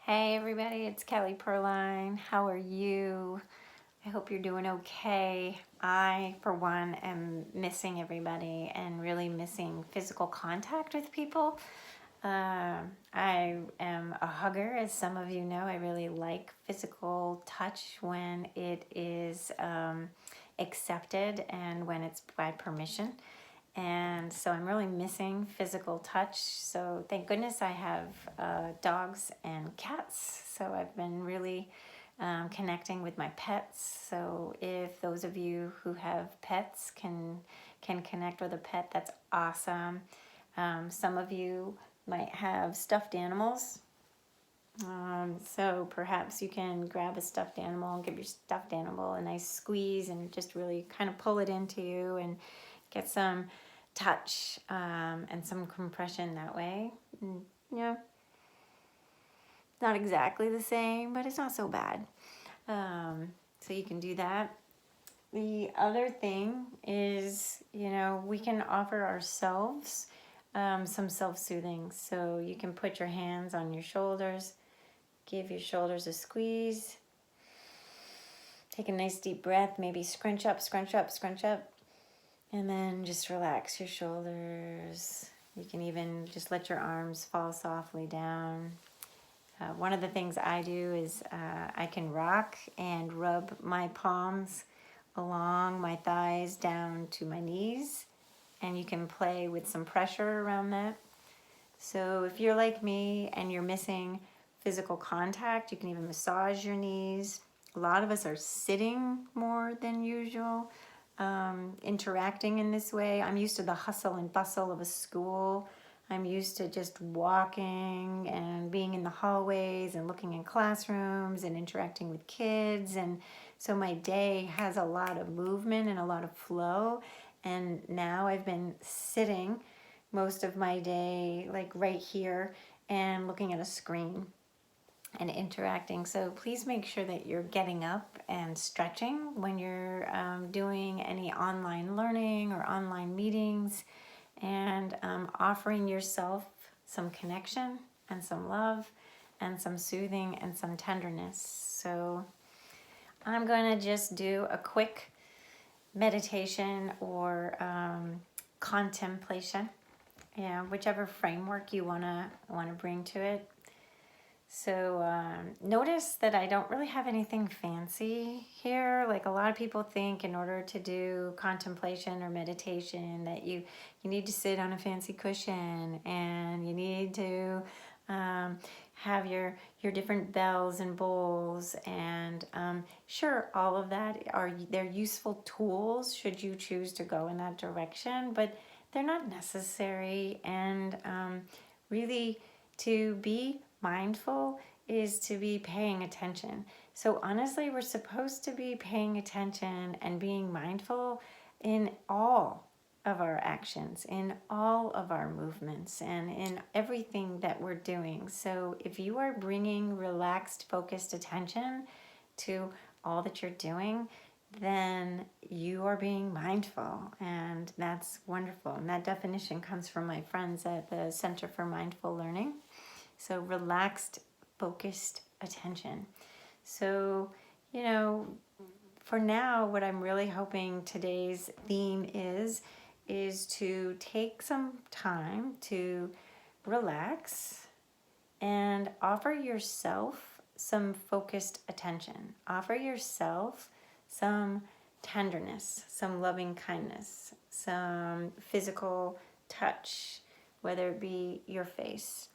Hey everybody, it's Kelly Perline. How are you? I hope you're doing okay. I, for one, am missing everybody and really missing physical contact with people. I am a hugger, as some of you know. I really like physical touch when it is accepted and when it's by permission. And so I'm really missing physical touch. So thank goodness I have dogs and cats. So I've been really connecting with my pets. So if those of you who have pets can connect with a pet, that's awesome. Some of you might have stuffed animals. So perhaps you can grab a stuffed animal and give your stuffed animal a nice squeeze and just really kind of pull it into you and get some touch and some compression that way. Yeah, not exactly the same, but it's not so bad. So you can do that. The other thing is, we can offer ourselves some self-soothing. So you can put your hands on your shoulders, give your shoulders a squeeze, take a nice deep breath, maybe scrunch up, scrunch up, scrunch up, and then just relax your shoulders. You can even just let your arms fall softly down. One of the things I do is I can rock and rub my palms along my thighs down to my knees, and you can play with some pressure around that. So if you're like me and you're missing physical contact, you can even massage your knees. A lot of us are sitting more than usual, interacting in this way. I'm used to the hustle and bustle of a school. I'm used to just walking and being in the hallways and looking in classrooms and interacting with kids. And so my day has a lot of movement and a lot of flow. And now I've been sitting most of my day, like right here, and looking at a screen and interacting. So please make sure that you're getting up and stretching when you're doing any online learning or online meetings, and offering yourself some connection and some love and some soothing and some tenderness. So I'm going to just do a quick meditation or contemplation, whichever framework you wanna bring to it. So notice that I don't really have anything fancy here. Like a lot of people think in order to do contemplation or meditation that you need to sit on a fancy cushion and you need to have your different bells and bowls, and sure, all of that they're useful tools should you choose to go in that direction, but they're not necessary. And really, to be mindful is to be paying attention. So honestly, we're supposed to be paying attention and being mindful in all of our actions, in all of our movements, and in everything that we're doing. So if you are bringing relaxed, focused attention to all that you're doing, then you are being mindful, and that's wonderful. And that definition comes from my friends at the Center for Mindful Learning. So relaxed, focused attention. So, for now, what I'm really hoping today's theme is to take some time to relax and offer yourself some focused attention. Offer yourself some tenderness, some loving kindness, some physical touch, whether it be your face.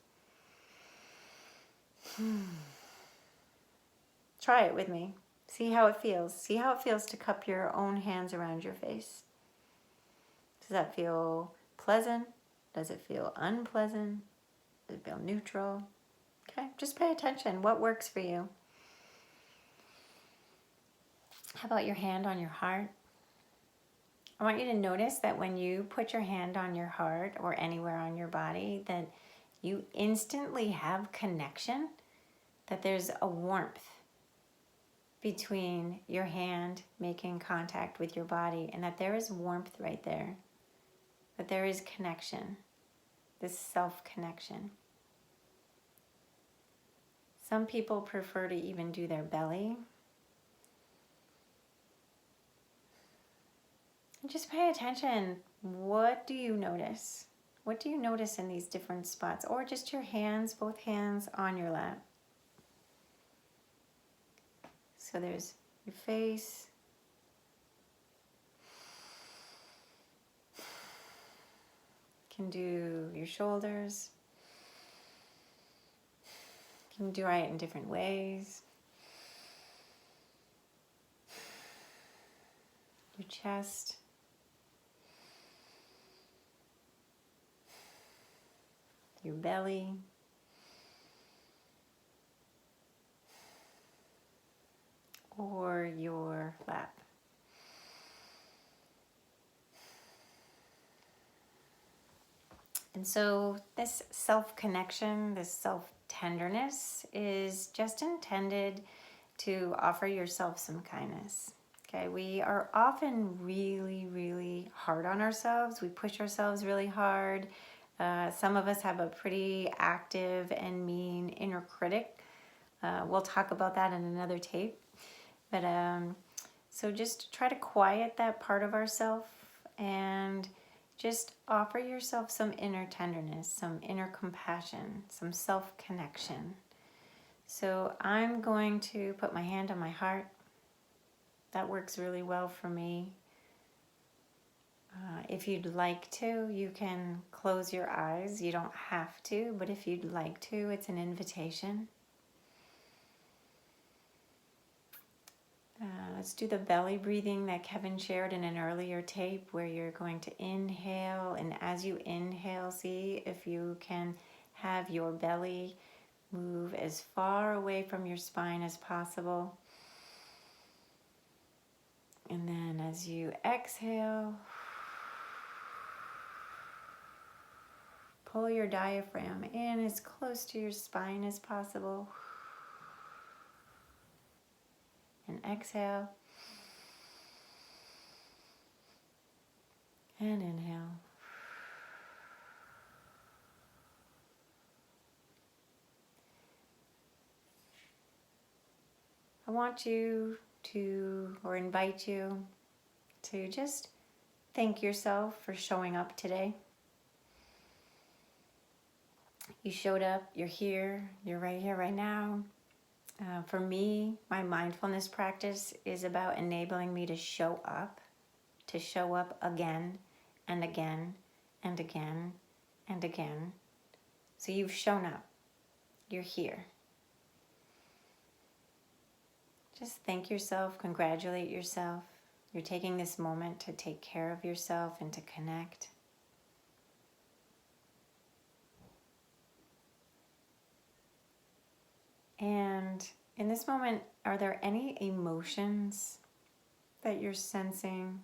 Try it with me. See how it feels. See how it feels to cup your own hands around your face. Does that feel pleasant? Does it feel unpleasant? Does it feel neutral? Okay, just pay attention. What works for you? How about your hand on your heart? I want you to notice that when you put your hand on your heart or anywhere on your body, that you instantly have connection, that there's a warmth between your hand making contact with your body, and that there is warmth right there, that there is connection, this self-connection. Some people prefer to even do their belly. And just pay attention. What do you notice? What do you notice in these different spots? Or just your hands, both hands on your lap. So there's your face. You can do your shoulders. You can do it in different ways. Your chest. Your belly. Or your lap. And so this self-connection, this self-tenderness is just intended to offer yourself some kindness. Okay, we are often really, really hard on ourselves. We push ourselves really hard. Some of us have a pretty active and mean inner critic. We'll talk about that in another tape. But so just try to quiet that part of ourselves and just offer yourself some inner tenderness, some inner compassion, some self-connection. So I'm going to put my hand on my heart. That works really well for me. If you'd like to, you can close your eyes. You don't have to, but if you'd like to, it's an invitation. Let's do the belly breathing that Kevin shared in an earlier tape, where you're going to inhale, and as you inhale, see if you can have your belly move as far away from your spine as possible. And then as you exhale, pull your diaphragm in as close to your spine as possible. And exhale. And inhale. I want you to, or invite you to just thank yourself for showing up today. You showed up, you're here, you're right here, right now. For me, my mindfulness practice is about enabling me to show up again and again and again and again. So you've shown up, you're here. Just thank yourself, congratulate yourself. You're taking this moment to take care of yourself and to connect. And in this moment, are there any emotions that you're sensing?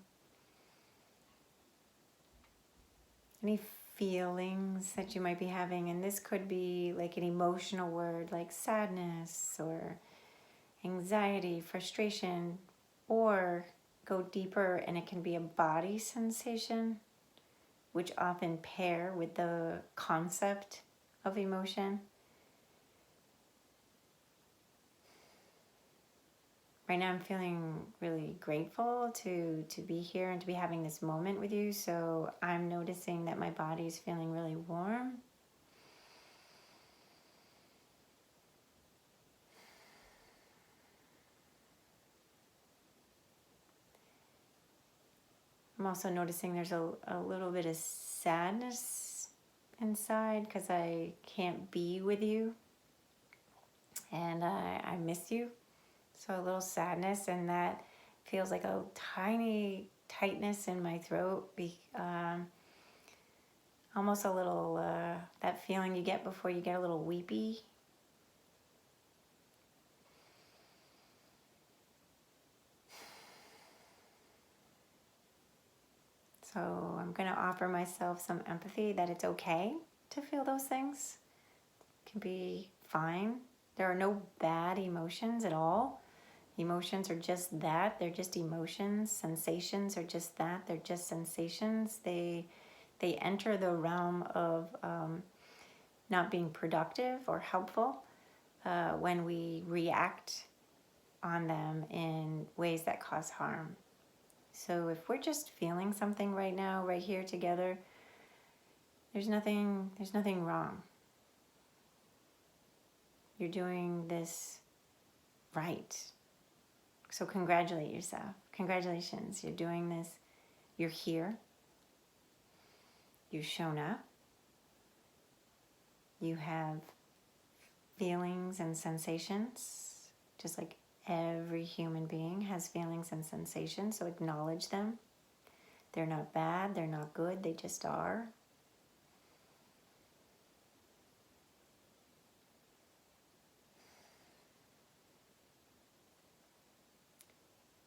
Any feelings that you might be having? And this could be like an emotional word like sadness or anxiety, frustration, or go deeper and it can be a body sensation, which often pair with the concept of emotion. Right now I'm feeling really grateful to be here and to be having this moment with you. So I'm noticing that my body's feeling really warm. I'm also noticing there's a little bit of sadness inside because I can't be with you. And I miss you. So a little sadness, and that feels like a tiny tightness in my throat. Almost a little, that feeling you get before you get a little weepy. So I'm going to offer myself some empathy that it's okay to feel those things. It can be fine. There are no bad emotions at all. Emotions are just that. They're just emotions. Sensations are just that. They're just sensations. They enter the realm of not being productive or helpful. when we react on them in ways that cause harm. So if we're just feeling something right now, right here together, there's nothing wrong. You're doing this right. So congratulate yourself. Congratulations, you're doing this. You're here. You've shown up. You have feelings and sensations, just like every human being has feelings and sensations, so acknowledge them. They're not bad, they're not good, they just are.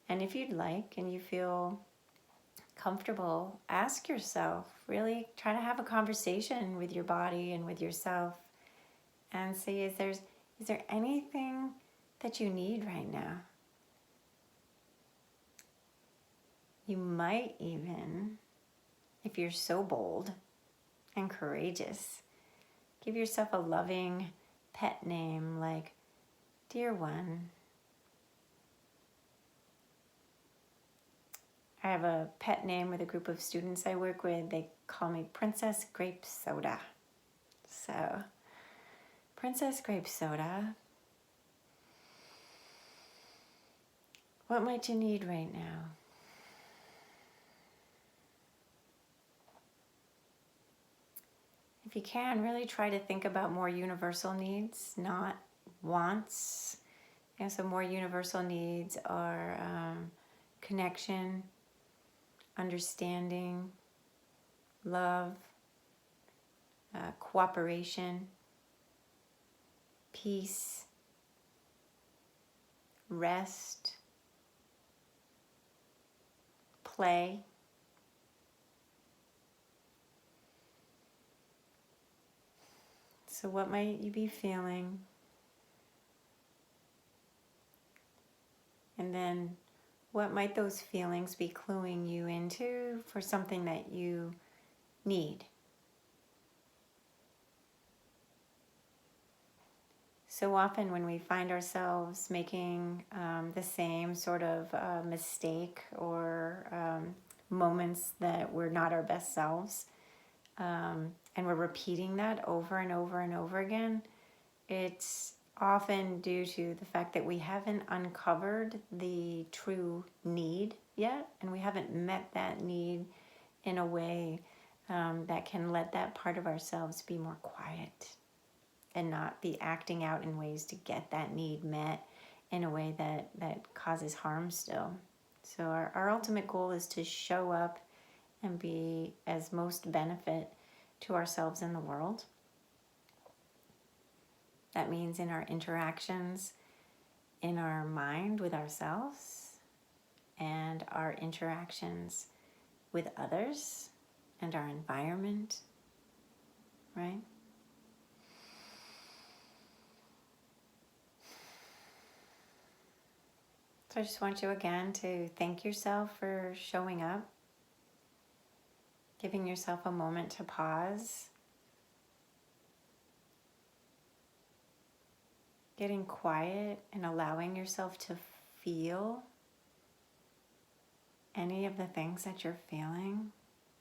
And if you'd like and you feel comfortable, ask yourself, really try to have a conversation with your body and with yourself and see, is there anything that you need right now? You might even, if you're so bold and courageous, give yourself a loving pet name like Dear One. I have a pet name with a group of students I work with. They call me Princess Grape Soda. So, Princess Grape Soda, what might you need right now? If you can, really try to think about more universal needs, not wants. So more universal needs are connection, understanding, love, cooperation, peace, rest, play. So what might you be feeling? And then what might those feelings be cluing you into for something that you need? So often when we find ourselves making the same sort of mistake or moments that we're not our best selves, and we're repeating that over and over and over again, it's often due to the fact that we haven't uncovered the true need yet, and we haven't met that need in a way that can let that part of ourselves be more quiet and not be acting out in ways to get that need met in a way that causes harm still. So our ultimate goal is to show up and be as most benefit to ourselves in the world. That means in our interactions, in our mind with ourselves, and our interactions with others and our environment, right? So I just want you again to thank yourself for showing up, giving yourself a moment to pause, getting quiet and allowing yourself to feel any of the things that you're feeling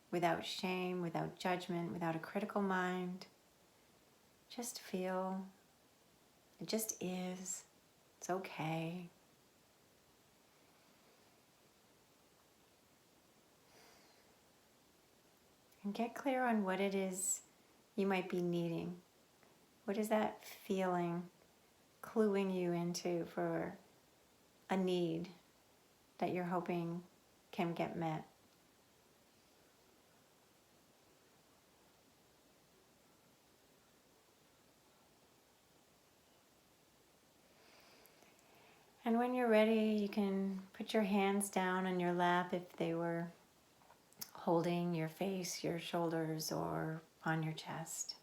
without shame, without judgment, without a critical mind. Just feel. It just is. It's okay. And get clear on what it is you might be needing. What is that feeling cluing you into for a need that you're hoping can get met? And when you're ready, you can put your hands down on your lap if they were holding your face, your shoulders, or on your chest.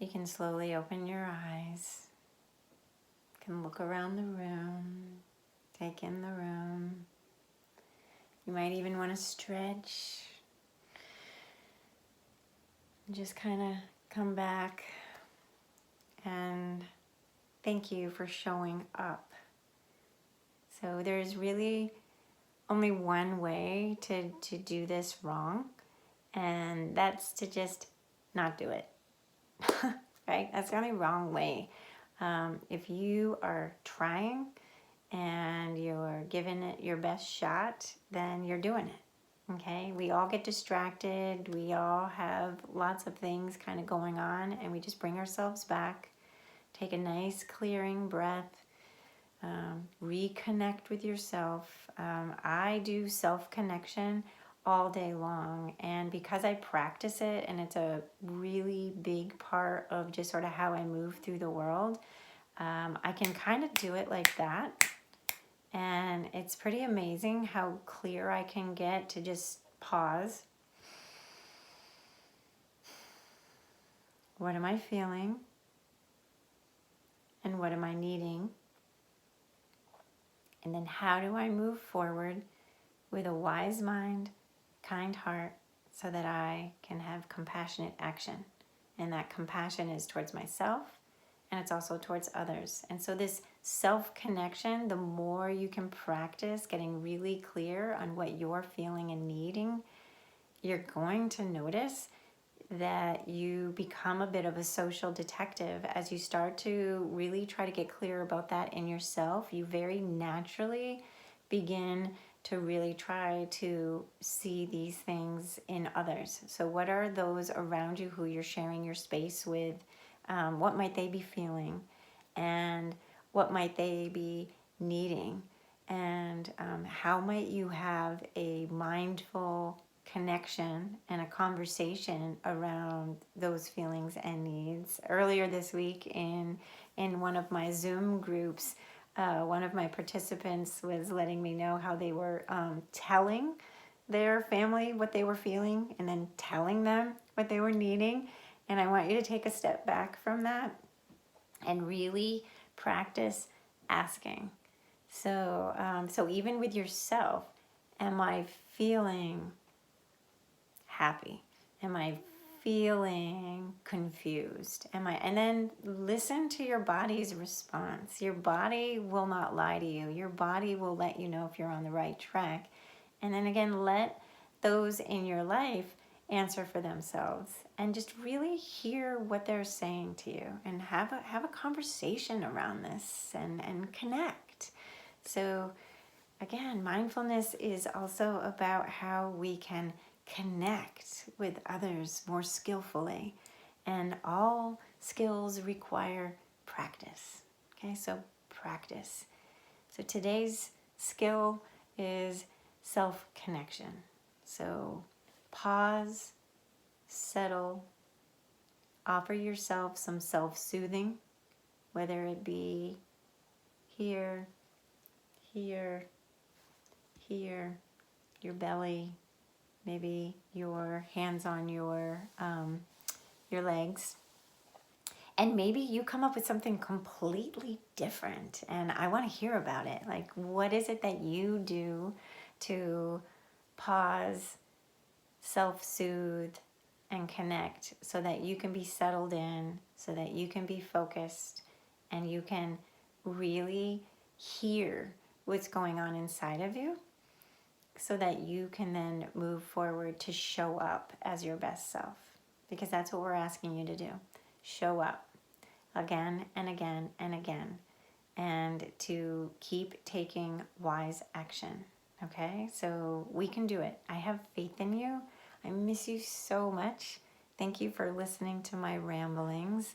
You can slowly open your eyes. You can look around the room, take in the room. You might even want to stretch. Just kind of come back and Thank you for showing up. So there's really only one way to do this wrong, and that's to just not do it. Right? That's the only wrong way. If you are trying and you're giving it your best shot, then you're doing it. Okay? We all get distracted. We all have lots of things kind of going on, and we just bring ourselves back. Take a nice clearing breath. Reconnect with yourself. I do self-connection all day long, and because I practice it and it's a really big part of just sort of how I move through the world, I can kind of do it like that, and it's pretty amazing how clear I can get to just pause. What am I feeling? And what am I needing? And then how do I move forward with a wise mind, kind heart, so that I can have compassionate action? And that compassion is towards myself, and it's also towards others. And so this self-connection, the more you can practice getting really clear on what you're feeling and needing, you're going to notice that you become a bit of a social detective. As you start to really try to get clear about that in yourself, you very naturally begin to really try to see these things in others. So what are those around you who you're sharing your space with? What might they be feeling? And what might they be needing? And how might you have a mindful connection and a conversation around those feelings and needs? Earlier this week in one of my Zoom groups, one of my participants was letting me know how they were telling their family what they were feeling and then telling them what they were needing. And I want you to take a step back from that and really practice asking. So even with yourself, am I feeling happy? Am I feeling confused? And then listen to your body's response. Your body will not lie to you. Your body will let you know if you're on the right track. And then again, let those in your life answer for themselves, and just really hear what they're saying to you, and have a conversation around this, and connect. So again, mindfulness is also about how we can connect with others more skillfully, and all skills require practice. Okay, so practice. So today's skill is self-connection. So pause, settle, offer yourself some self-soothing, whether it be here, here, here, your belly, maybe your hands on your legs. And maybe you come up with something completely different, and I want to hear about it. Like, what is it that you do to pause, self-soothe, and connect, so that you can be settled in, so that you can be focused, and you can really hear what's going on inside of you, so that you can then move forward to show up as your best self. Because that's what we're asking you to do. Show up again and again and again, and to keep taking wise action. Okay, so we can do it. I have faith in you. I miss you so much. Thank you for listening to my ramblings.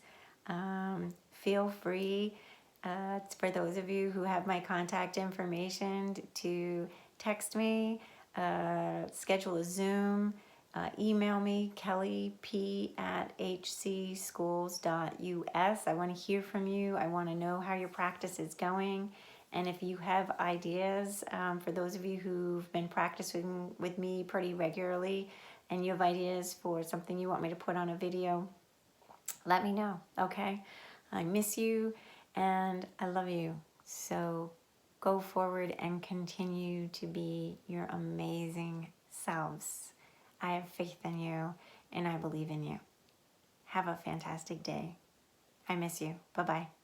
Feel free, for those of you who have my contact information, to text me, schedule a Zoom, email me, kellyp@hcschools.us. I want to hear from you. I want to know how your practice is going. And if you have ideas, for those of you who've been practicing with me pretty regularly, and you have ideas for something you want me to put on a video, let me know, okay? I miss you, and I love you. So go forward and continue to be your amazing selves. I have faith in you, and I believe in you. Have a fantastic day. I miss you. Bye-bye.